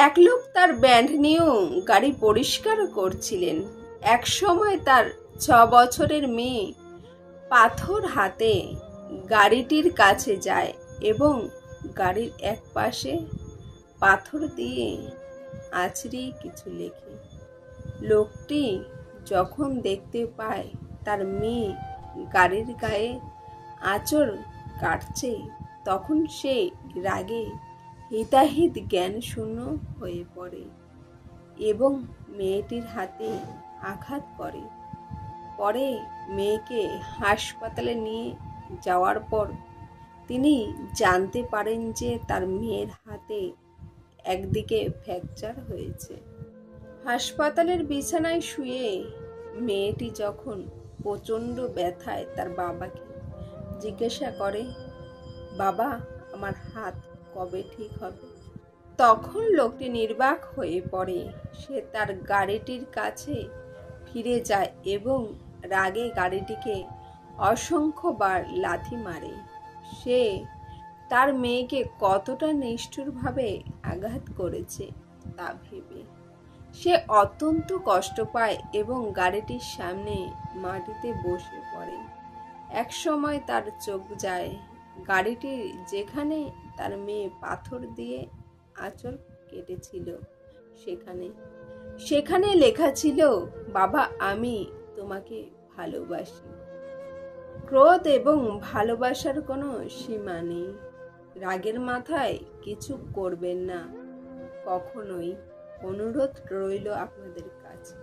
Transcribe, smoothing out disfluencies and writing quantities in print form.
এক লোক তার ব্যান্ড নিয়েও গাড়ি পরিষ্কার করছিলেন। এক সময় তার 6 বছরের মেয়ে পাথর হাতে গাড়িটির কাছে যায় এবং গাড়ির এক পাশে পাথর দিয়ে আছড়িয়ে কিছু লেখে। লোকটি যখন দেখতে পায় তার মেয়ে গাড়ির গায়ে আঁচড় কাটছে, তখন সে রাগে হিতাহিত জ্ঞান শূন্য হয়ে পড়ে এবং মেয়েটির হাতে আঘাত করে। পরে মেয়েকে হাসপাতালে নিয়ে যাওয়ার পর তিনি জানতে পারেন যে তার মেয়ের হাতে একদিকে ফ্র্যাকচার হয়েছে। হাসপাতালের বিছানায় শুয়ে মেয়েটি যখন প্রচণ্ড ব্যথায় তার বাবাকে জিজ্ঞাসা করে, বাবা, আমার হাত কবে ঠিক হবে? তখন লোকটি নির্বাক হয়ে পড়ে। সে তার গাড়িটির কাছে ফিরে যায় এবং রাগে গাড়িটিকে অসংখ্যবার লাথি মারে। সে তার মেয়েকে কতটা নিষ্ঠুরভাবে আঘাত করেছে তা ভেবে সে অত্যন্ত কষ্ট পায় এবং গাড়িটির সামনে মাটিতে বসে পড়ে। এক সময় তার চোখ যায় গাড়িটির যেখানে তার মেয়ে পাথর দিয়ে আঁচড় কেটেছিল সেখানে লেখা ছিল, বাবা, আমি তোমাকে ভালোবাসি। ক্রোধ এবং ভালোবাসার কোনো সীমা নেই। রাগের মাথায় কিছু করবেন না কখনোই। অনুরোধ রইল আপনাদের কাছে।